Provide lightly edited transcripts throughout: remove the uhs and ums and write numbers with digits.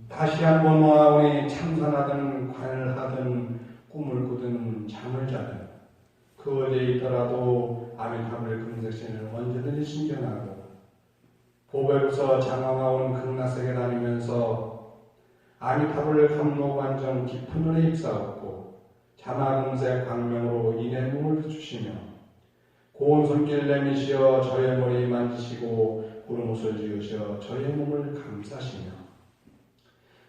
다시 한번 모아오니 참선하든 관을하든 꿈을 꾸든 잠을 자든 그 어디에 있더라도 아미타불의 금색신을 언제든지 신경하고 보배로서 장엄하오는 극락세계 다니면서 아미타불의 감로관정 깊은 눈에 입사하고 자마금색 광명으로 인의 몸을 비추시며 고운 손길 내미시어 저의 머리 만지시고 구름 옷을 지으시어 저의 몸을 감싸시며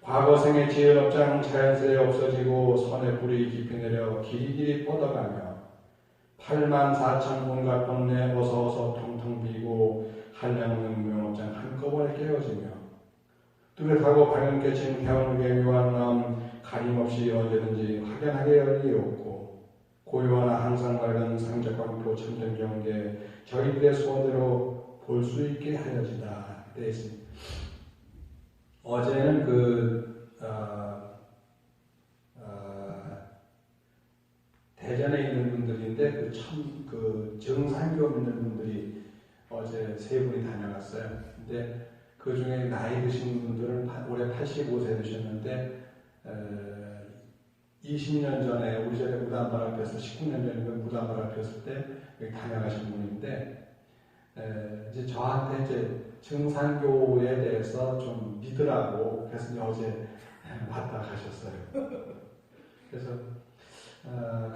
과거생의 지혜업장 자연스레 없어지고 선의 불이 깊이 내려 길이길이 뻗어가며 8만 4천 온갖 번뇌 어서어서 텅텅 비고 한량없는 무용업장 한꺼번에 깨어지며 뚜렷하고 밝게 진 태어나게 묘한 마음 가림없이 언제든지 확연하게 열리었고 고요하나 항상 밝은 상적광표 천정경계 저희들의 소원대로 볼 수 있게 하여지다. 되어 있습니다. 어제는 대전에 있는 분들인데 정산교 있는 분들이 어제 세 분이 다녀갔어요. 근데 그 중에 나이 드신 분들은 올해 85세 되셨는데 20년 전에 우리 전에 무단발 앞에서 19년 전에 무단발 앞에서 때 여기 다녀가신 분인데 이제 저한테 이제 정산교에 대해서 좀 믿으라고 그래서 이제 어제 왔다 가셨어요. 그래서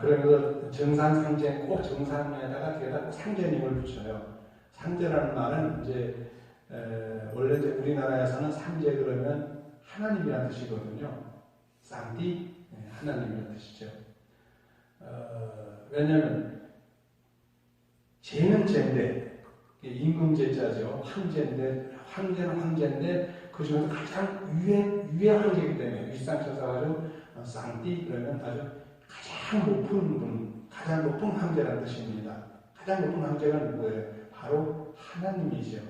그러면서 정산상제 꼭 정산에다가 뒤에다 상제님을 붙여요. 상제라는 말은 이제 원래 이제 우리나라에서는 상제 그러면 하나님이라는 뜻이거든요. 쌍디 하나님이라는 뜻이죠. 왜냐하면 죄는 죄인데 임금제자죠. 황제인데 황제는 황제인데 그 중에서 가장 위의 황제이기 때문에 윗상처사가지고 쌍띠 그러면 아주 가장 높은 분, 가장 높은 황제라는 뜻입니다. 가장 높은 황제가 누구예요? 바로 하나님이죠.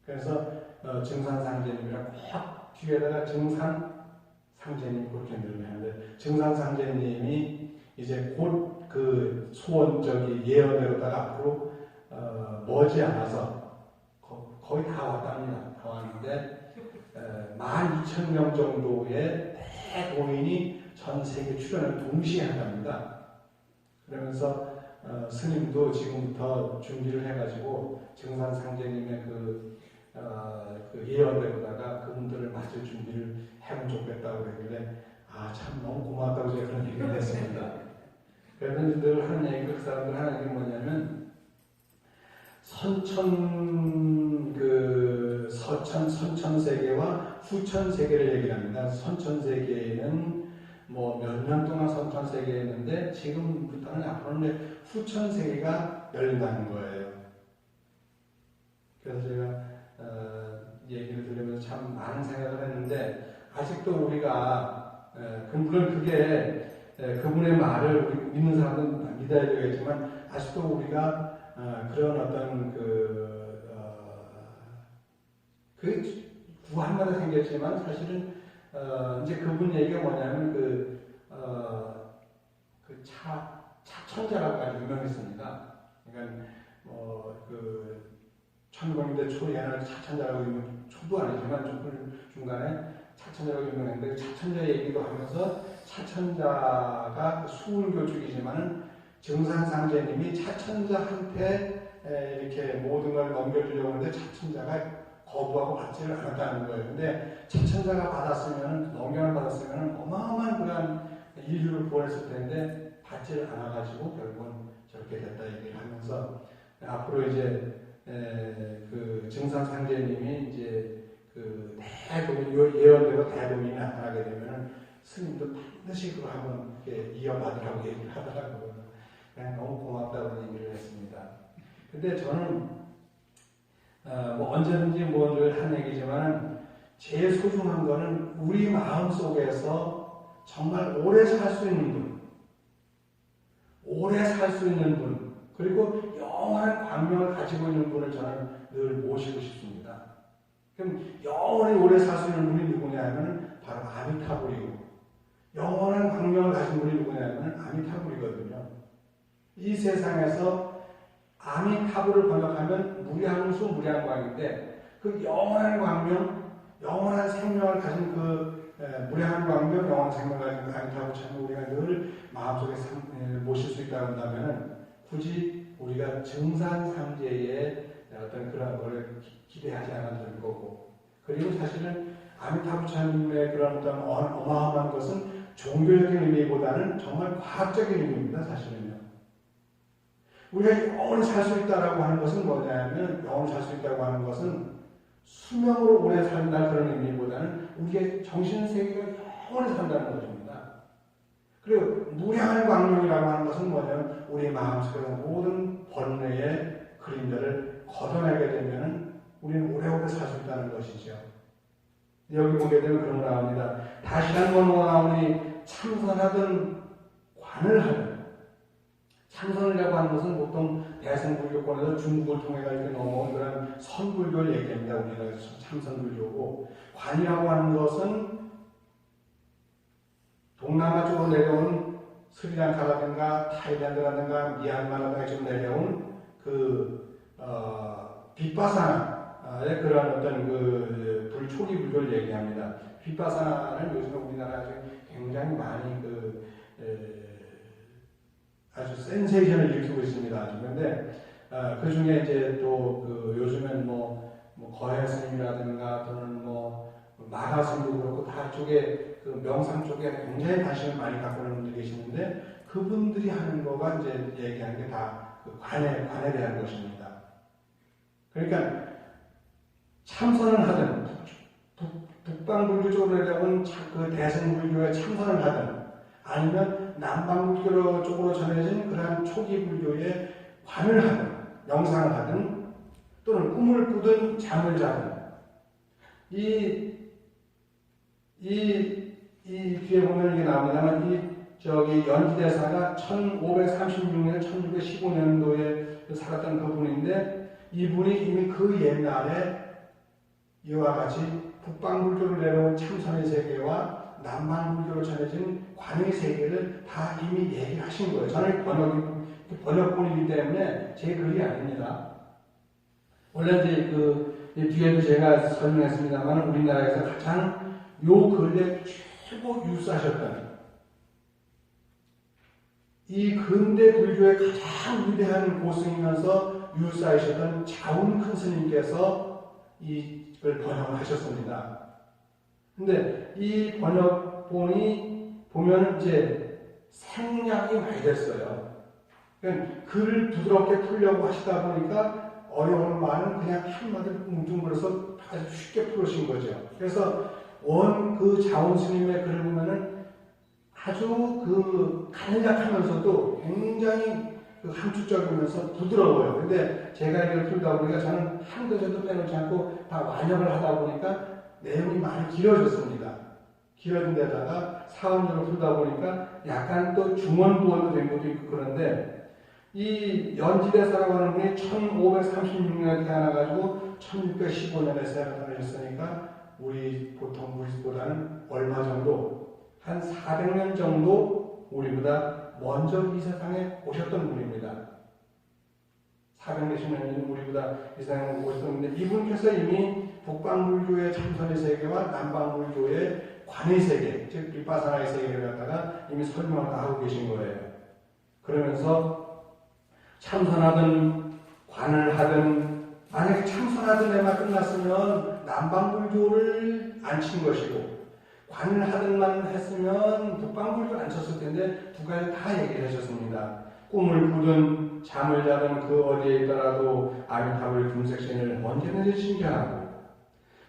그래서 정산상제님이라고 꼭 뒤에다가 정산상제님 그렇게 늘어나는데 정산상제님이 이제 곧 그 소원적이 예언대로다가 앞으로 머지않아서 거의 다 왔답니다. 다 왔는데 12,000명 정도의 대도인이 전 세계 출연을 동시에 한답니다. 그러면서 스님도 지금부터 준비를 해가지고 정산상제님의 그 예언대로다가 그분들을 맞을 준비를 해면 좋겠다고 그러길래 참 너무 고맙다고 제가 그런 얘기를 했습니다. 그래서 늘 하는 얘기가 그 사람들 하는 게 뭐냐면 선천세계와 후천세계를 얘기합니다. 선천세계에는 뭐 몇 년 동안 선천세계에 있는데 지금부터는 앞으로는 후천세계가 열린다는 거예요. 그래서 제가 얘기를 들으면서 참 많은 생각을 했는데 아직도 우리가 물론 그게 그분의 말을 우리 믿는 사람은 믿어야 되겠지만 아직도 우리가 그런 어떤 구한마다 생겼지만 사실은 이제 그분 얘기가 뭐냐면 차천자라고 아주 유명했습니다. 그러니까 천공인데 초에는 차천자라고 유명, 초도 아니지만 조금 중간에 차천자라고 유명했는데 차천자 얘기도 하면서 차천자가 수울교축이지만은 정산상제님이 차천자한테 이렇게 모든 걸 넘겨주려고 하는데 차천자가 거부하고 받지를 않았다는 거예요. 근데 차천자가 받았으면, 넘겨를 받았으면 어마어마한 그런 인류를 구원했을 텐데 받지를 않아가지고 결국은 저렇게 됐다 얘기를 하면서 앞으로 이제 그 정산상제님이 이제 그 대도민, 예언대로 대도민이 나타나게 되면은 스님도 반드시 그거 한번 이어받으라고 얘기를 하더라고요. 그냥 너무 고맙다고 얘기를 했습니다. 근데 저는 뭐 언제든지 뭐를 한 얘기지만 제일 소중한 거는 우리 마음 속에서 정말 오래 살 수 있는 분, 오래 살 수 있는 분, 그리고 영원한 광명을 가지고 있는 분을 저는 늘 모시고 싶습니다. 그럼 영원히 오래 살 수 있는 분이 누구냐 하면 바로 아미타불이고 영원한 광명을 가진 분이 누구냐 하면 아미타불이거든요. 이 세상에서 아미타불을 번역하면 무량수 무량광인데 그 영원한 광명, 영원한 생명을 가진 그 무량한 광명, 영원한 생명을 가진 그 아미타부 참을 우리가 늘 마음속에 모실 수 있다고 한다면 굳이 우리가 증산상제의 어떤 그런 거를 기대하지 않아도 될 거고, 그리고 사실은 아미타부 참의 그런 어떤 어마어마한 것은 종교적인 의미보다는 정말 과학적인 의미입니다. 사실은요. 우리가 영원히 살 수 있다라고 하는 것은 뭐냐면, 영원히 살 수 있다고 하는 것은 수명으로 오래 산다 그런 의미보다는 우리의 정신세계가 영원히 산다는 것입니다. 그리고 무량한 광명이라고 하는 것은 뭐냐면 우리 마음속에 모든 번뇌의 그림자를 걷어내게 되면 우리는 오래오래 살 수 있다는 것이죠. 여기 보게 되면 그런 거 나옵니다. 다시 한 번 나오니 참선하든 관을 하든. 참선이라고 하는 것은 보통 대승불교권에서 중국을 통해 가지고 넘어온 그런 선불교를 얘기합니다. 우리가 참선불교고, 관이라고 하는 것은 동남아 쪽으로 내려온 스리랑카라든가 타일랜드라든가 미얀마라든가 좀 내려온 빗바사나의 그런 어떤 그 초기 불교를 얘기합니다. 빗바사나는 요즘에 우리나라에서 굉장히 많이 아주 센세이션을 일으키고 있습니다. 그런데 그 중에 이제 또 요즘엔 거해 스님이라든가 또는 마가 스님도 그렇고 다 쪽에 그 명상 쪽에 굉장히 관심을 많이 갖고 있는 분들이 계시는데, 그분들이 하는 거가 이제 얘기하는 게 다 그 관에 대한 것입니다. 그러니까 참선을 하든 북방불교 쪽으로 내려온 그 대승불교에 참선을 하든 아니면 남방불교 쪽으로 전해진 그러한 초기 불교의 관을 하든 명상을 하든 또는 꿈을 꾸든 잠을 자든 이 뒤에 보면 이게 나옵니다만 연지대사가 1536년, 1615년도에 살았던 그분인데, 이분이 이미 그 옛날에 이와 같이 북방불교를 내려온 참선의 세계와 남방불교로 전해진 관의 세계를 다 이미 얘기하신 거예요. 저는 번역본이기 때문에 제 글이 아닙니다. 원래 이제 뒤에도 제가 설명했습니다만 우리나라에서 가장 요 근래 최고 유사하셨던 이 근대 불교의 가장 위대한 고승이면서 유사하셨던 자운 큰 스님께서 이걸 번역을 하셨습니다. 근데 이 번역본이 보면 이제 생략이 많이 됐어요. 그러니까 글을 부드럽게 풀려고 하시다 보니까 어려운 말은 그냥 한마디로 뭉뚱그려서 아주 쉽게 풀으신 거죠. 그래서 그 자운 스님의 글을 보면은 아주 간략하면서도 굉장히 함축적이면서 부드러워요. 근데 제가 이걸 풀다 보니까 저는 한 글자도 빼놓지 않고 다 완역을 하다 보니까 내용이 많이 길어졌습니다. 길어진 데다가 사원으로 풀다 보니까 약간 또 중원부원도 된 것도 있고 그런데, 이 연지대사라고 하는 분이 1536년에 태어나가지고 1615년에 세상을 하셨으니까 보통 우리보다는 얼마 정도, 한 400년 정도 우리보다 먼저 이 세상에 오셨던 분입니다. 400몇십 년이 우리보다 이 세상에 오셨던 분인데, 이분께서 이미 북방불교의 참선의 세계와 남방불교의 관의 세계, 즉 빗바사나의 세계를 갖다가 이미 설명을 다 하고 계신 거예요. 그러면서 참선하든 관을 하든, 만약에 참선하든 에만 끝났으면 남방불교를 안 친 것이고, 관을 하든만 했으면 북방불교를 안 쳤을 텐데 두 가지 다 얘기를 하셨습니다. 꿈을 꾸든 잠을 자든 그 어디에 있더라도 아미타불 금색신을 언제든지 신견하고,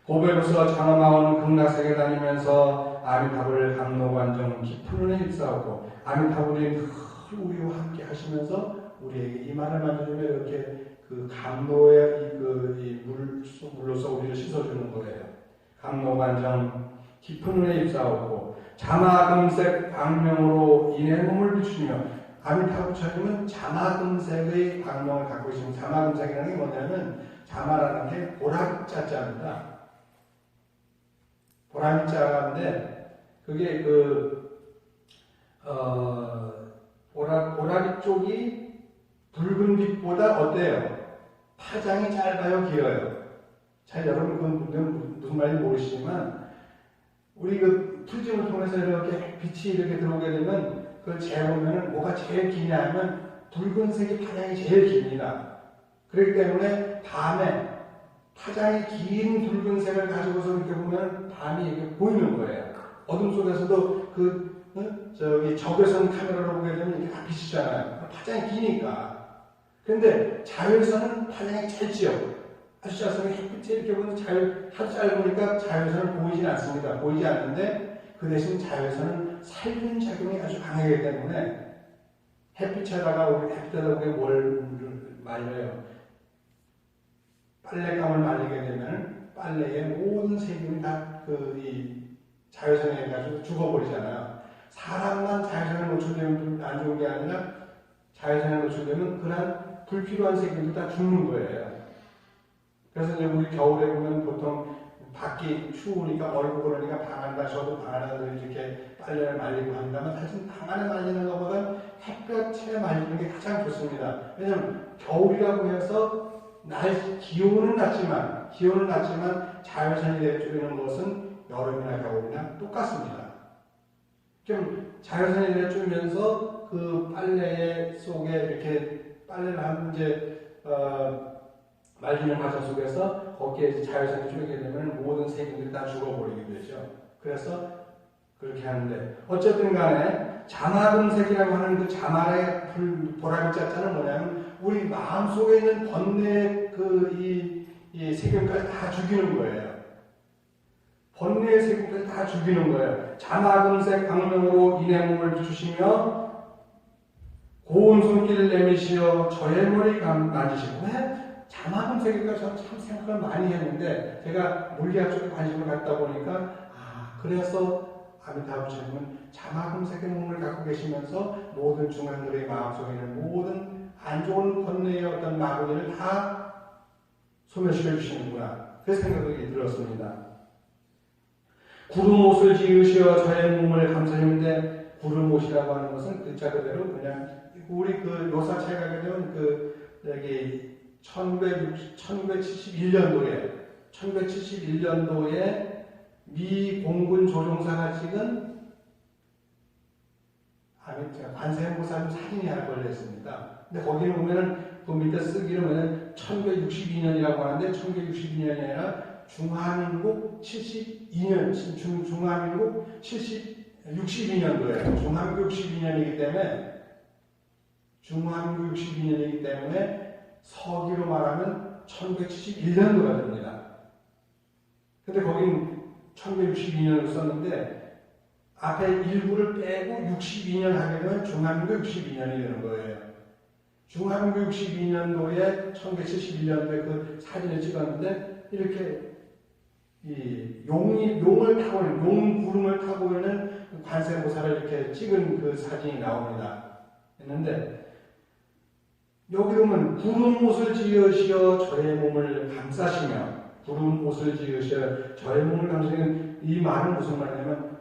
고배로서 장엄하온 극락세계 다니면서 아미타불 감로관정 깊은 은혜 입사하고, 아미타불이 늘 우리와 함께 하시면서 우리에게 이 말을 만져주며 이렇게 그 감로의 물로서 우리를 씻어주는 거예요. 감로관정 깊은 은혜 입사하고 자마금색 광명으로 인해 몸을 비추며, 아미타부처님은 자마금색의 광명을 갖고 있습니다. 자마금색이라는 게 뭐냐면, 자마라는 게 보라자자입니다. 보라자인데 그게 보라빛 쪽이 붉은 빛보다 어때요? 파장이 짧아요, 길어요? 잘 여러분 그건 무슨 말인지 모르시지만 우리 그 풀짐을 통해서 이렇게 빛이 이렇게 들어오게 되면 그걸 재보면 뭐가 제일 기냐 하면 붉은색이 파장이 제일 깁니다. 그렇기 때문에 밤에 파장이 긴 붉은색을 가지고서 이렇게 보면 밤이 이렇게 보이는 거예요. 어둠 속에서도 적외선 카메라로 보게 되면 이렇게 다 비치잖아요. 파장이 기니까. 근데 자외선은 파장이 짧지요. 아주 짧으면 햇빛이 이렇게 보면 아주 짧으니까 자외선은 보이진 않습니다. 보이지 않는데 그 대신 자외선은 살균 작용이 아주 강하기 때문에 햇빛에다가 보게 뭘 말려요. 빨랫감을 말리게 되면 빨래의 모든 세균이 다 이 자외선에 가지고 죽어버리잖아요. 사람만 자외선에 노출되면 안 좋은 게 아니라 자외선에 노출되면 그런 불필요한 세균도 다 죽는 거예요. 그래서 이제 우리 겨울에 보면 보통 밖이 추우니까 얼고 그러니까 방 안에 저도 방 안에 이렇게 빨래를 말리고 한다면 사실 방 안에 말리는 것보다 햇볕에 말리는 게 가장 좋습니다. 왜냐하면 겨울이라고 해서 기온은 낮지만 자외선이 내쫓는 것은 여름이나 겨울이나 똑같습니다. 그럼 자외선이 내쫓으면서 그 빨래 속에 이렇게 빨래를 하면 말리는 과정 속에서 거기에 자외선이 쪼게 되면 모든 세균들이 다 죽어버리게 되죠. 그래서 그렇게 하는데 어쨌든 간에 자마금색이라고 하는 그 자말의 보라빛 자자는 뭐냐면 우리 마음속에 있는 번뇌의 이 세균까지 다 죽이는 거예요. 번뇌의 세균까지 다 죽이는 거예요. 자마금색 광명으로 인의 몸을 주시며 고운 손길을 내미시어 저의 머리 만지시고 왜? 자마금색이니까 저 참 생각을 많이 했는데 제가 물리학 쪽에 관심을 갖다 보니까 그래서 아미타부 부처님은 자마금색의 몸을 갖고 계시면서 모든 중앙들의 마음속에 있는 모든 안 좋은 번뇌의 어떤 마구니를 다 소멸시켜 주시는구나. 그 생각이 들었습니다. 구름옷을 지으시어 저의 몸을 감싸는데 구름옷이라고 하는 것은 글자 그대로 그냥 우리 그 요사체 가게 되면 여기 1971년도에 미 공군 조종사가 찍은 관세음보살 사진이 하나 걸려있습니다. 근데 거기는 보면은 그 밑에 쓰기는 뭐냐면 1962년이라고 하는데 1962년이 아니라 중화민국 72년, 중화민국 62년도예요. 중화민국 62년이기 때문에 서기로 말하면 1971년도가 됩니다. 근데 거긴 1962년을 썼는데 앞에 일부를 빼고 62년 하게 되면 중화민국 62년이 되는 거예요. 중화민국 62년도에 1971년도에 그 사진을 찍었는데 이렇게 용을 타고 있는, 용 구름을 타고 있는 관세음보살을 이렇게 찍은 그 사진이 나옵니다. 했는데 여기 보면 구름옷을 지으시어 저의 몸을 감싸시며 구름옷을 지으시어 저의 몸을 감싸시는 이 말은 무슨 말이냐면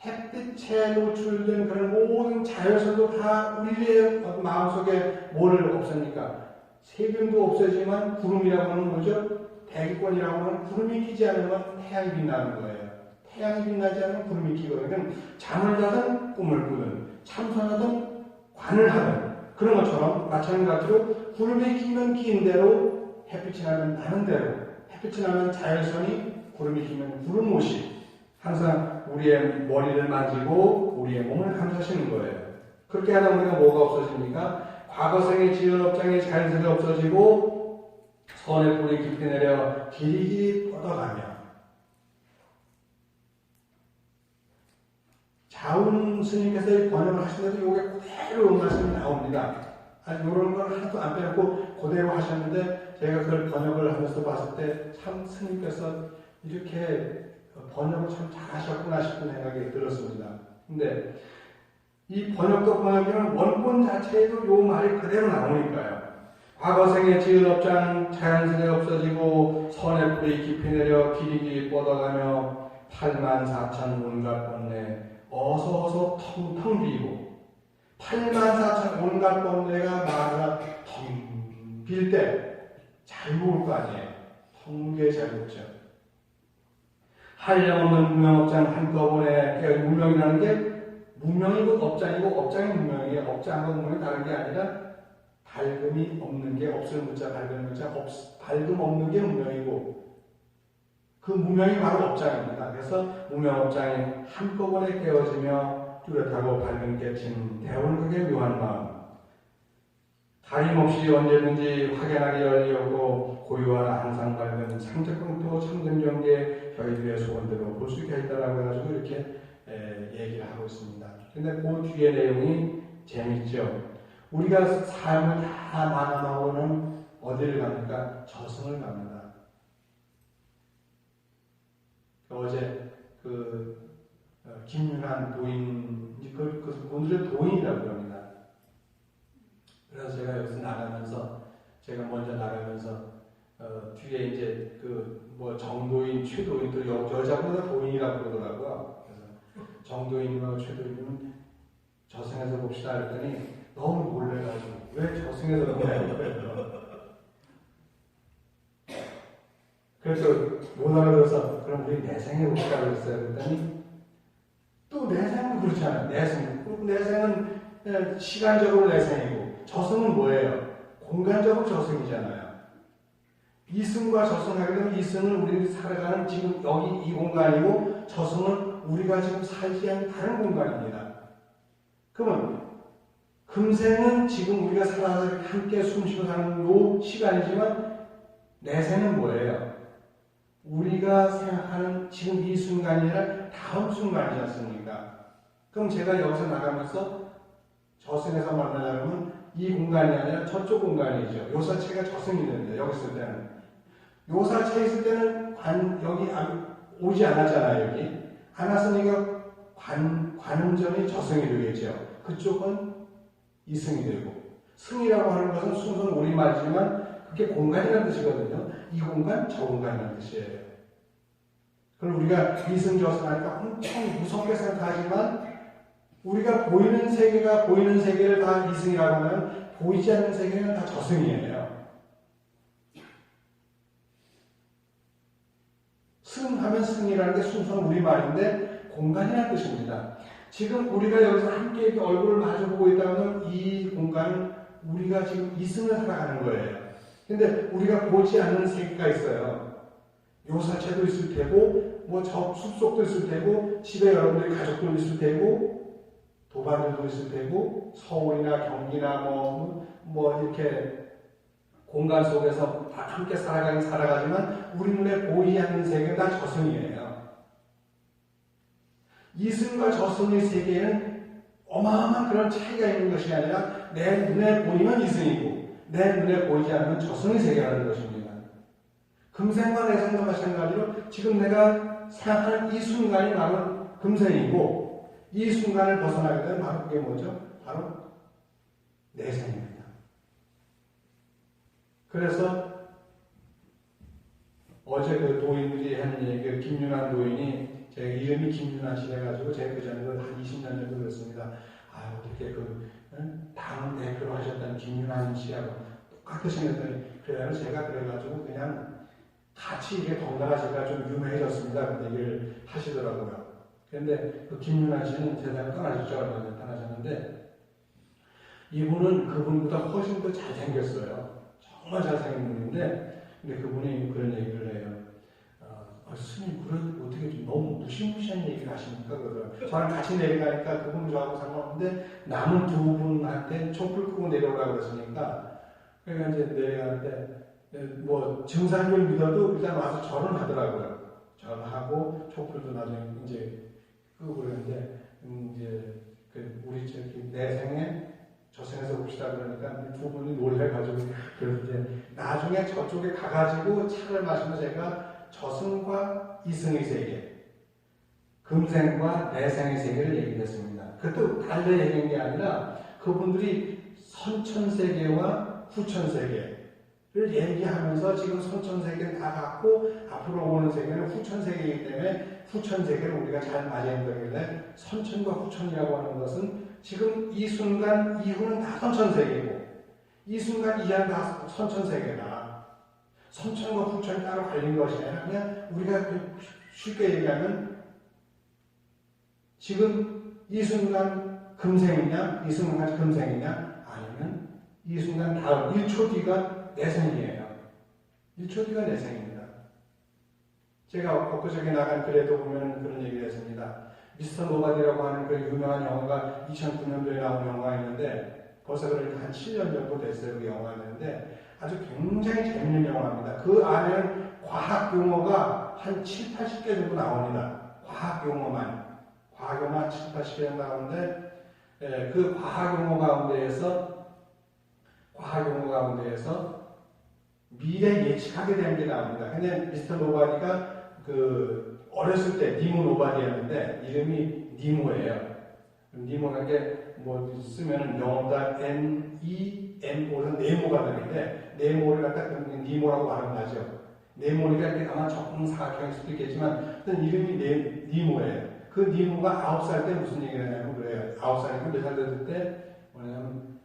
햇빛에 노출된 그런 모든 자외선도 다 우리의 마음속에 뭐를 없습니까? 세균도 없어지만 구름이라고 하는 뭐죠? 대기권이라고 하는 구름이 끼지 않으면 태양이 빛나는 거예요. 태양이 빛나지 않으면 구름이 끼거든요. 잠을 자든 꿈을 꾸든 참선하든 관을 하든 그런 것처럼 마찬가지로 구름이 끼면 끼인 대로 햇빛이 나면 나는 대로 햇빛이 나면 자외선이 구름이 끼면 구름옷이 항상 우리의 머리를 만지고 우리의 몸을 감싸시는 거예요. 그렇게 하다 보니까 뭐가 없어집니까? 과거생의 지은 업장의 자연색이 없어지고 선의 뿌리 깊이 내려 길이 뻗어가며 자운 스님께서 번역을 하시는데도 이게 그대로 말씀이 나옵니다. 아니 이런 걸 하나도 안 빼놓고 그대로 하셨는데 제가 그걸 번역을 하면서 봤을 때 참 스님께서 이렇게 번역을 참 잘하셨구나 싶은 생각이 들었습니다. 근데 이 번역도 번역이면 원본 자체에도 이 말이 그대로 나오니까요. 과거생의 지은 업장 자연스레 없어지고 선의 뿌리 깊이 내려 길이 뻗어가며 84,000 온갖 번뇌 어서 텅텅 비고 84,000 온갖 번뇌가 말하다 텅 빌 때 잘 보일 거 아니에요. 텅 비에 잘 보죠. 한량없는 무명업장 한꺼번에 무명이라는 게 무명이고 업장이고 업장이 무명이에요. 업장과 무명이 다른 게 아니라 밝음이 없는 게 없을 문자 밝은 문자 밝음 없는 게 무명이고 그 무명이 바로 업장입니다. 그래서 무명업장이 한꺼번에 깨어지며 뚜렷하고 밝은 깨친 대원극의 묘한 마음 가림없이 언제든지 확연하게 열리었고 고요하나 항상 밝은 상적공토 참근경계 저희들의 소원대로 볼 수 있게 했다라고 해가지고 이렇게 얘기를 하고 있습니다. 근데 그 뒤에 내용이 재밌죠. 우리가 삶을 다 나눠놓고는 어디를 갑니까? 저승을 갑니다. 어제 김윤환 도인, 오늘은 도인이라고 합니다. 그래서 제가 여기서 나가면서, 제가 먼저 나가면서, 뒤에 이제 정도인, 최도인, 또 여자보다 도인이라고 그러더라고요. 그래서 정도인과 최도인은 저승에서 봅시다 했더니 너무 놀래가지고, 왜 저승에서 보냐고. 그래서 못 알아들어서, 그럼 우리 내생에 봅시다 그랬어요. 그랬더니 또 내생은 그렇잖아요. 내생은 시간적으로 내생이고, 저승은 뭐예요? 공간적으로 저승이잖아요. 이승과 저승하게 되면 이승은 우리가 살아가는 지금 여기 이 공간이고 저승은 우리가 지금 살지 않는 다른 공간입니다. 그러면 금생은 지금 우리가 살아서 함께 숨쉬고 사는 요 시간이지만 내생은 뭐예요? 우리가 생각하는 지금 이 순간이 아니라 다음 순간이지 않습니까? 그럼 제가 여기서 나가면서 저승에서 만나려면 이 공간이 아니라 저쪽 공간이죠. 요사체가 저승이 됩니다. 여기 있을 때는. 요사체에 있을 때는 여기 오지 않았잖아요. 여기. 안 왔으니까 관음전이 저승이 되겠죠. 그쪽은 이승이 되고. 승이라고 하는 것은 순수는 우리말이지만 그게 공간이라는 뜻이거든요. 이 공간, 저 공간이라는 뜻이에요. 그럼 우리가 이승저승 하니까 엄청 무섭게 생각하지만 우리가 보이는 세계를 다 이승이라고 하면 보이지 않는 세계는 다 저승이에요. 승하면 승이라는 게 순수한 우리말인데 공간이라는 뜻입니다. 지금 우리가 여기서 함께 이렇게 얼굴을 마주보고 있다면 이 공간은 우리가 지금 이승을 살아가는 거예요. 근데 우리가 보지 않는 세계가 있어요. 요사체도 있을 테고, 저 숲속도 있을 테고, 집에 여러분들의 가족도 있을 테고, 도반들도 있을 테고, 서울이나 경기나 이렇게 공간 속에서 다 함께 살아가지만 우리 눈에 보이지 않는 세계는 다 저승이에요. 이승과 저승의 세계에는 어마어마한 그런 차이가 있는 것이 아니라 내 눈에 보이면 이승이고 내 눈에 보이지 않는 저승의 세계라는 것입니다. 금생과 내생과 마찬가지로 지금 내가 생각하는 이 순간이 바로 금생이고 이 순간을 벗어나게 되면 바로 그게 뭐죠? 바로 내생입니다. 그래서 어제 그 도인들이 한 얘기, 김윤환 도인이 제 이름이 김윤환 씨 해가지고 제가 그 전에 한 20년 정도 그랬습니다. 어떻게 당 대표로 하셨던 김윤환 씨하고 똑같이 생겼더니 그래서 제가 그래가지고 그냥 같이 이게 덩달아 제가 좀 유명해졌습니다. 그 얘기를 하시더라고요. 그런데 그 김윤환 씨는 세상을 떠나셨죠. 얼마 전에 떠나셨는데 이분은 그분보다 훨씬 더 잘생겼어요. 정말 잘생긴 분인데 근데 그분이 그런 얘기를 해요. 스님 그래도 어떻게 좀 너무 무시무시한 얘기를 하십니까? 그러더라고요. 저랑 같이 내려가니까 그분 저하고 상관없는데 남은 두 분한테 촛불 끄고 내려오라고 그랬으니까 그러니까 이제 내려가는데 증상을 믿어도 일단 와서 절을 하더라고요. 절하고 촛불도 나중에 이제 끄고 그러는데 이제 우리 내생에 저승에서 봅시다 그러니까 두 분이 놀래가지고 그래서 이제 나중에 저쪽에 가가지고 차를 마시면 제가 저승과 이승의 세계, 금생과 내생의 세계를 얘기했습니다. 그것도 달리 얘기한 게 아니라 그분들이 선천세계와 후천세계를 얘기하면서 지금 선천세계는 다 갖고 앞으로 오는 세계는 후천세계이기 때문에 후천세계를 우리가 잘 맞이해야 되는데 선천과 후천이라고 하는 것은 지금 이 순간 이후는 다 선천세계고 이 순간 이하는 다 선천세계다. 선천과 후천이 따로 갈린 것이 아니라 그냥 우리가 쉽게 얘기하면 지금 이 순간 금생이냐, 이 순간 금생이냐, 아니면 이 순간 다음 1초 뒤가 내 생이에요. 1초 뒤가 내 생입니다. 제가 엊그저께 나간 글에도 보면 그런 얘기를 했습니다. 미스터 노바디라고 하는 그 유명한 영화가 2009년도에 나온 영화였는데 벌써 그러니까 한 7년 정도 됐어요. 그 영화였는데 아주 굉장히 재밌는 영화입니다. 그 안에는 과학 용어가 한 7, 80개 정도 나옵니다. 과학 용어만 7, 80개 정도 나오는데 그 과학 용어 가운데에서 미래 예측하게 되는 게 나옵니다. 근데 미스터 노바디가 그 어렸을 때 니모 노바디였는데 이름이 니모예요. 니모라는 게 뭐 쓰면은 영어다 N-E-M-O는 네모가 되는데 네모를 갖다 니모라고 발음하죠. 네모니까 아마 조금 사각형일 수도 있겠지만 이름이 니모예요. 그 니모가 9살 때 무슨 얘기를 하냐면 그래요. 9살이니까 몇 살 됐을 때 뭐냐면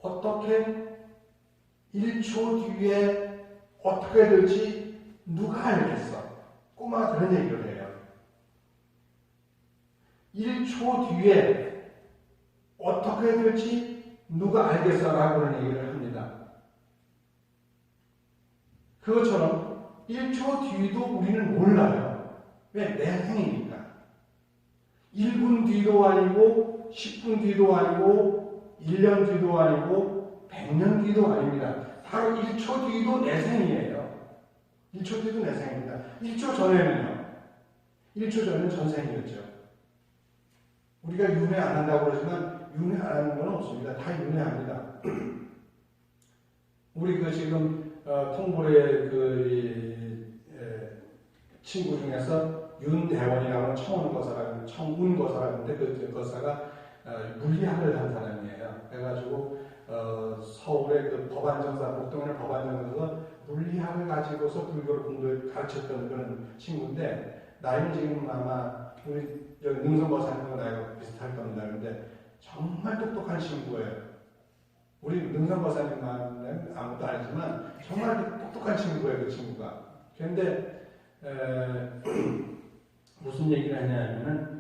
어떻게 1초 뒤에 어떻게 될지 누가 알겠어. 꼬마가 그런 얘기를 해요. 1초 뒤에 어떻게 될지 누가 알겠어라고 그런 얘기를 합니다. 그것처럼 1초 뒤도 우리는 몰라요. 왜? 내 생이니까. 1분 뒤도 아니고 10분 뒤도 아니고 1년 뒤도 아니고 100년 뒤도 아닙니다. 바로 1초 뒤도 내 생이에요. 1초 뒤도 내 생입니다. 1초 전에는요. 1초 전에는 전생이었죠. 우리가 윤회 안 한다고 그러지만 윤회 안 하는 건 없습니다. 다 윤회합니다. 우리 그 지금 통불의 친구 중에서 윤대원이라고 하는 청운거사라고 하는데 그 거사가 물리학을 한 사람이에요. 그래가지고 서울의 그 법안정사, 복동의 법안정사에서 물리학을 가지고서 불교를 가르쳤던 그런 친구인데 나이는 지금 아마 우리 능선거사님과 나이가 비슷할 겁니다. 그런데 정말 똑똑한 친구예요. 우리 능선거사님만 아무것도 아니지만 정말 똑똑한 친구예요. 그 친구가. 그런데 무슨 얘기를 하냐면은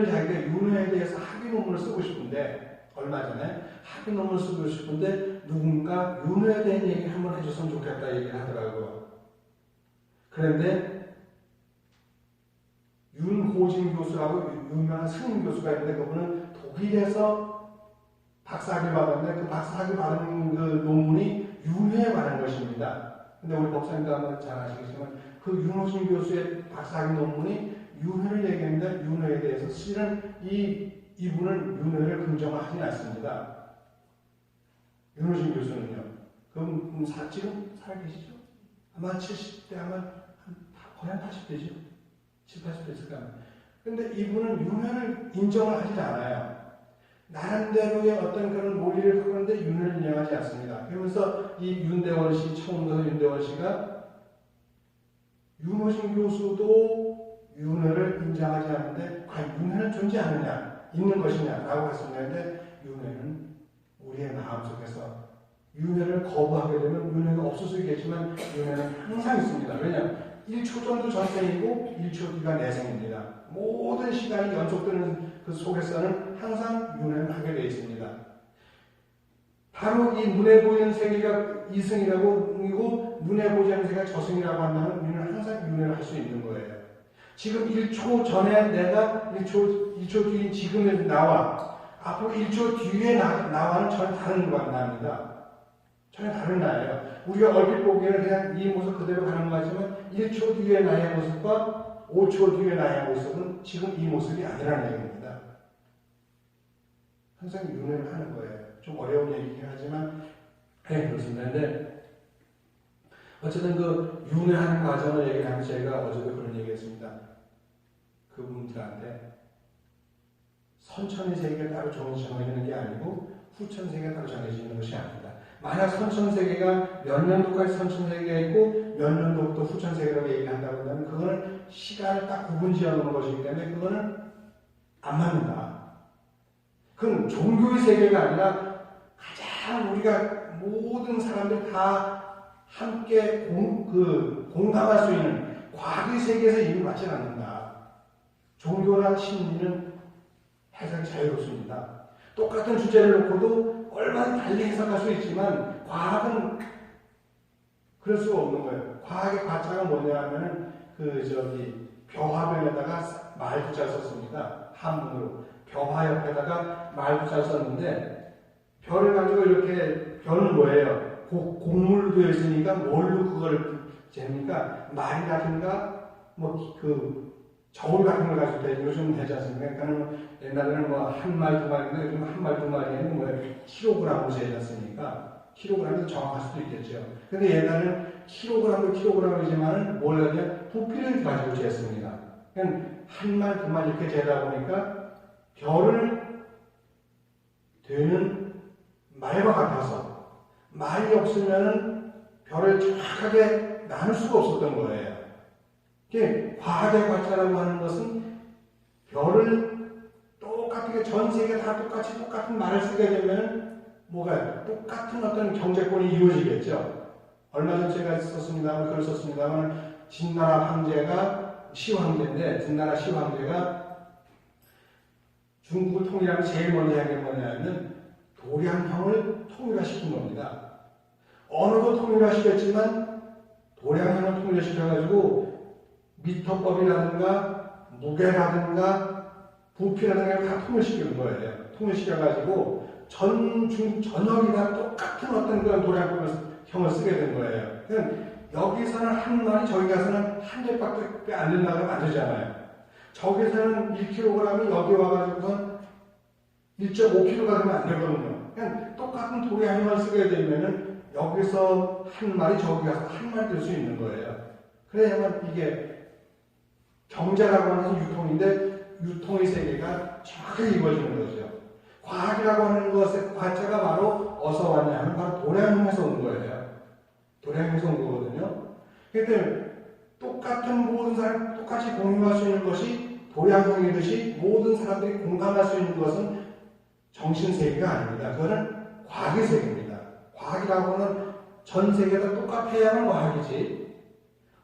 자기가 윤회에 대해서 학위 논문을 쓰고 싶은데 얼마 전에 학위 논문을 쓰고 싶은데 누군가 윤회에 대한 얘기 한번 해줬으면 좋겠다 얘기를 하더라고요. 그런데 윤호진 교수라고 유명한 스님 교수가 있는데 그분은 독일에서 박사학위 받았는데 그 박사학위 받은 그 논문이 윤회에 관한 것입니다. 근데 우리 목사님도 아마 잘 아시겠지만 그 윤호진 교수의 박사학위 논문이 윤회를 얘기했는데 윤회에 대해서 실은 이분은 윤회를 긍정하지 않습니다. 윤호진 교수는요. 그럼 지금 살아계시죠? 아마 70대 아마 거의 한 80대죠. 70, 80대 있을까? 근데 이분은 윤회를 인정을 하지 않아요. 나름대로의 어떤 그런 논리를 하는데 윤회를 인정하지 않습니다. 그러면서 이 윤대원 씨, 청운거사 윤대원 씨가 윤호진 교수도 윤회를 인정하지 않는데 과연 윤회는 존재하느냐, 있는 것이냐라고 했었는데 윤회는 우리의 마음속에서 윤회를 거부하게 되면 윤회가 없을 수 있겠지만 윤회는 항상 있습니다. 왜냐하면 1초 전도 전생이고 1초 뒤가 내생입니다. 모든 시간이 연속되는 그 속에서는 항상 윤회를 하게 되어 있습니다. 바로 이 눈에 보이는 세계가 이승이라고 그리고 눈에 보이지 않는 세계가 저승이라고 한다면 우리는 항상 윤회를 할 수 있는 거예요. 지금 1초 전에 내가 1초 뒤인 지금에 나와 앞으로 1초 뒤에 나와는 전혀 다른 나입니다. 전혀 다른 나예요. 우리가 얼핏 보기에는 그냥 이 모습 그대로 가는 것 같지만 1초 뒤에 나의 모습과 5초 뒤에 나의 모습은 지금 이 모습이 아니라는 얘기입니다. 항상 윤회를 하는 거예요. 좀 어려운 얘기긴 하지만 그렇습니다. 근데 어쨌든 그 윤회하는 과정을 얘기하면서 제가 어제도 그런 얘기했습니다. 그분들한테 선천의 세계가 따로 정해지는 게 아니고 후천 세계가 따로 정해지는 것이 아닙니다. 만약 선천세계가 몇 년도까지 선천세계가 있고 몇 년도부터 후천세계라고 얘기한다고 한다면 그거는 시간을 딱 구분 지어놓은 것이기 때문에 그거는 안 맞는다. 그건 종교의 세계가 아니라 가장 우리가 모든 사람들 다 함께 공감할 수 있는 과학의 세계에서 인정받지 않는다. 종교나 심리는 해석이 자유롭습니다. 똑같은 주제를 놓고도 얼마나 달리 해석할 수 있지만 과학은 그럴 수가 없는 거예요. 과학의 가짜가 뭐냐면은 벼화변에다가 말두자 썼습니다. 한문으로 벼화 옆에다가 말두자 썼는데 별을 가지고 이렇게 별은 뭐예요? 곡물로 되어 있으니까 뭘로 그걸 잽니까? 말이라든가 저울 같은 걸 가지고 요즘 되지 않습니까? 그러니까 옛날에는 한 마리 두 마리인데 요즘 한 마리 두 마리에는 킬로그램으로 재지 않습니까? 킬로그램에서 정확할 수도 있겠죠. 근데 옛날에는 킬로그램이지만은 뭘 하냐? 부피를 가지고 쟀습니다. 그러니까 한 마리 두 마리 이렇게 재다 보니까 별을 되는 말과 같아서 말이 없으면은 별을 정확하게 나눌 수가 없었던 거예요. 과학의 관찰이라고 하는 것은 별을 똑같게 전 세계 다 똑같은 말을 쓰게 되면 뭐가 똑같은 어떤 경제권이 이루어지겠죠. 얼마 전 제가 글을 썼습니다만 진나라 시황제인데 진나라 시황제가 중국을 통일하면 제일 먼저 한 게 뭐냐면 도량형을 통일화시킨 겁니다. 언어도 통일화시켰지만 도량형을 통일화시켜가지고 미터법이라든가 무게라든가 부피라든가 다 통일시키는 거예요. 통일시켜가지고 전역이 다 똑같은 어떤 그런 도량형을 쓰게 된 거예요. 그러니까 여기서는 한 마리, 저기 가서는 한 개밖에 안 된다고 하면 안 되잖아요. 저기서는 1kg이 여기 와가지고선 1.5kg가 되면 안 되거든요. 그냥 똑같은 도량형을 쓰게 되면은 여기서 한 마리, 저기 가서 한 마리 될 수 있는 거예요. 그래야만 이게 경제라고 하는 것은 유통인데 유통의 세계가 정확하게 이루어지는 거죠. 과학이라고 하는 것의 과자가 바로 어디서 왔냐 하면 바로 도량형에서 온 거예요. 도량형에서 온 거거든요. 그러니까 똑같은 모든 사람 똑같이 공유할 수 있는 것이 도량형이듯이 모든 사람들이 공감할 수 있는 것은 정신세계가 아닙니다. 그거는 과학의 세계입니다. 과학이라고 하는 전 세계가 똑같아야만 과학이지.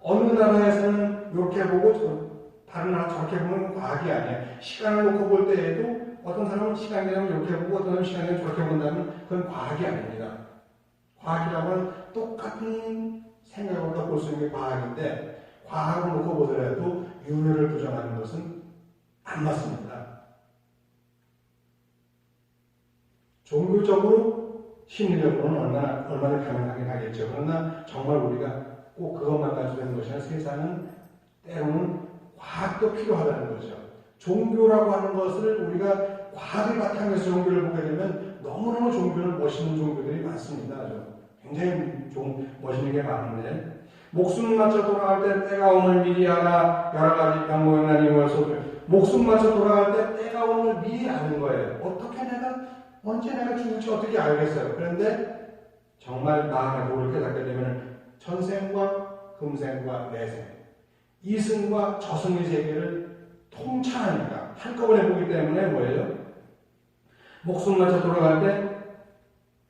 어느 나라에서는 이렇게 보고 다른 나라 저렇게 보면 과학이 아니에요. 시간을 놓고 볼 때에도 어떤 사람은 시간이 되면 이렇게 보고 어떤 사람은 시간이 되면 저렇게 본다면 그건 과학이 아닙니다. 과학이라고 하는 똑같은 생각으로 볼 수 있는 게 과학인데 과학을 놓고 보더라도 유래를 부정하는 것은 안 맞습니다. 종교적으로 심리적으로는 얼마나 가능하긴 하겠죠. 그러나 정말 우리가 꼭 그것만 가지고 되는 것이 아니라 세상은 때로는 과학도 필요하다는 거죠. 종교라고 하는 것을 우리가 과학을 바탕에서 종교를 보게 되면 너무너무 종교는 멋있는 종교들이 많습니다. 굉장히 멋있는 게 많은데 목숨 맞춰 돌아갈 때 때가 오늘 미리 알아 여러 가지 병모양난이 모여서 목숨 맞춰 돌아갈 때 때가 오늘 미리 아는 거예요. 어떻게 언제 내가 죽을지 어떻게 알겠어요. 그런데 정말 마음의 도를 깨닫게 되면 천생과 금생과 내생 이승과 저승의 세계를 통찰하니까 한꺼번에 보기 때문에 뭐예요? 목숨 맞춰 돌아갈 때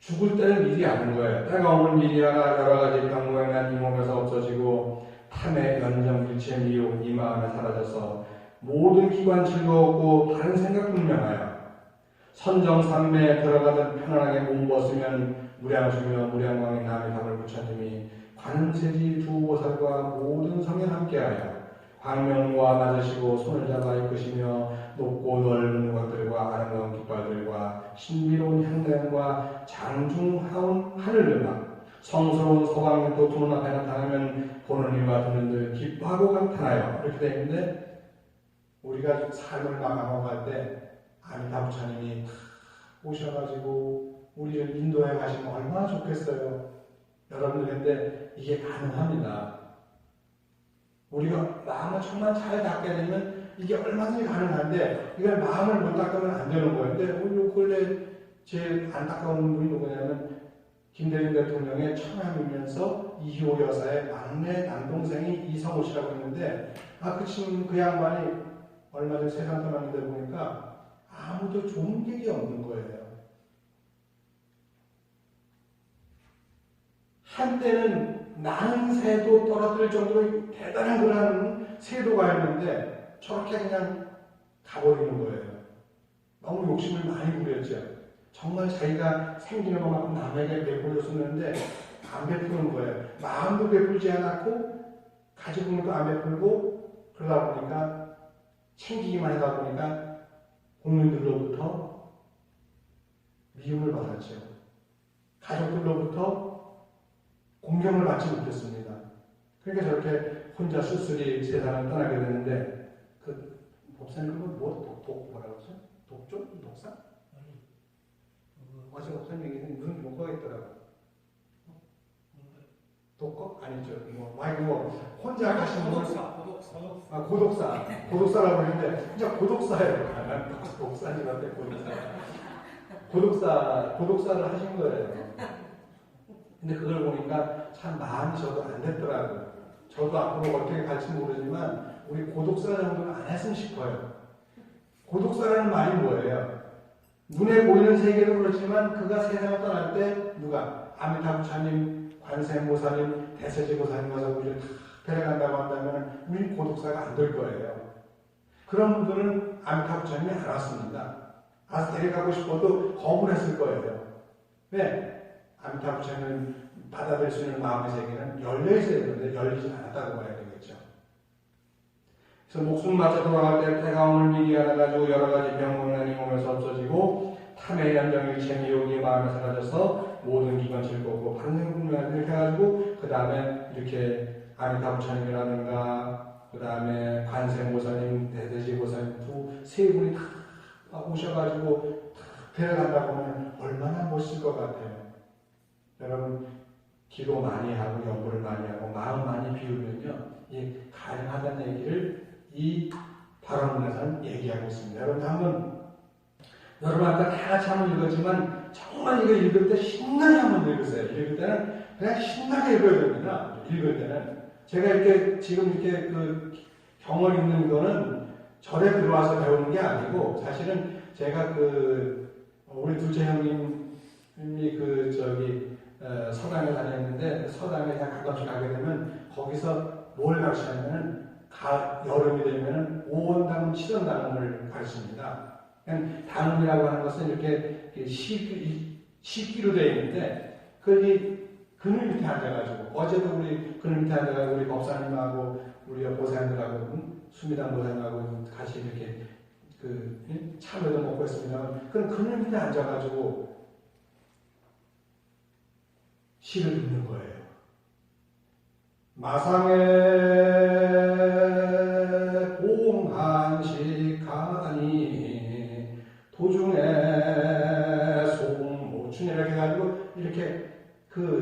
죽을 때는 미리 아는 거예요. 때가 오면 미리 알아 여러 가지 병모양난 이 몸에서 없어지고 탐의 연정 일체 미혹 이 마음에 사라져서 모든 기관 즐거웠고 다른 생각 분명하여 선정산매에 들어가듯 편안하게 몸 벗으면 무량주며 무량광의 남의 답을 부처님이 관세지 두 보살과 모든 성에 함께하여 광명과 맞으시고 손을 잡아 이끄시며 높고 넓은 것들과 아름다운 깃발들과 신비로운 향단과 장중하온 하늘음악 성스러운 소강도 두 눈앞에 나타나면 보는 이와 듣는 들 기뻐하고 감탄하여 이렇게 되어 있는데 우리가 삶을 마감하고 갈 때 아미타 부처님이 오셔가지고 우리를 인도해 가시면 얼마나 좋겠어요. 여러분들 근데 이게 가능합니다. 우리가 마음을 정말 잘 닫게 되면 이게 얼마든지 가능한데 이걸 마음을 못 닫으면 안 되는 거예요. 근데 요 근래 제일 안타까운 분이 누구냐면 김대중 대통령의 청함이면서 이효 여사의 막내 남동생이 이성호 씨라고 있는데 그 양반이 얼마 전에 세상 떠났는데 보니까 아무도 좋은 격이 없는 거예요. 한때는 나는 새도 떨어뜨릴 정도로 대단한 그런 새도가 있는데 저렇게 그냥 가버리는 거예요. 너무 욕심을 많이 부렸죠. 정말 자기가 생기는 것만큼 남에게 베풀었었는데 안 베푸는 거예요. 마음도 베풀지 않았고 가지고 있는 거 안 베풀고 그러다 보니까 챙기기만 하다 보니까 국민들로부터 미움을 받았죠. 가족들로부터 공경을 받지 못했습니다. 그러니까 저렇게 혼자 쓸쓸히 세상을 떠나게 되는데 그 법사님은 뭐라고 하죠? 독조? 독사? 어제 법사님 얘기는 무슨 목표가 있더라고. 독거? 아니죠. 혼자 가신 분은 고독사라고 했는데 진짜 고독사예요. 독사님 앞에 고독사를 하신 거예요. 근데 그걸 보니까 참 마음이 저도 안 됐더라고요. 저도 앞으로 어떻게 갈지 모르지만 우리 고독사 정도는 안 했으면 싶어요. 고독사라는 말이 뭐예요? 눈에 보이는 세계도 그렇지만 그가 세상을 떠날 때 누가 아미타 부처님, 관세음보살님, 대세지보살님 와서 우리를 다 데려간다고 한다면 우리는 고독사가 안 될 거예요. 그런 분들은 아미타 부처님이 안 왔습니다. 와서 데려가고 싶어도 거부했을 거예요. 왜? 아미타 부처님은 받아들일 수 있는 마음의 세계는 열려 있어야 되는데 열리지 않았다고 봐야 되겠죠. 그래서 목숨마저 돌아갈 때 태가움을 미리 알아가지고 여러 가지 병문안 이 몸에서 없어지고 탐의 연정이 재미욕이 마음에 사라져서 모든 기관 즐겁고 반응분명 이렇게 해가지고 그 다음에 이렇게 아미타 부처님이라든가 그 다음에 관세음보살님, 대대지보살님 두 세 분이 다 오셔가지고 다 데려간다고 하면 얼마나 멋있을 것 같아요. 여러분 기도 많이 하고 연구를 많이 하고 마음 많이 비우면요 이 가능하다는 얘기를 이 발언문에서는 얘기하고 있습니다. 여러분 한번 여러분 아까 다 같이 한번 읽었지만 정말 이거 읽을 때 신나게 한번 읽으세요. 읽을 때는 그냥 신나게 읽어야 됩니다. 읽을 때는 제가 이렇게 지금 이렇게 그 경을 읽는 거는 절에 들어와서 배우는 게 아니고 사실은 제가 그 우리 둘째 형님이 그 저기 서당에 다녔는데 서당에 그냥 가끔씩 가게 되면 거기서 뭘 가르치냐면 여름이 되면 5원당음, 7원당음을 가르칩니다. 당음이라고 하는 것은 이렇게 식기로 되어 있는데 그게 그늘 밑에 앉아가지고 어제도 우리 그늘 밑에 앉아가지고 우리 법사님하고 우리 보살님하고 수미당 보살님하고 같이 이렇게 그 참외도 먹고 있습니다. 그럼 그늘 밑에 앉아가지고 시를 듣는 거예요. 마상에 공한식하니 도중에 송모춘 이렇게 해가지고 이렇게 그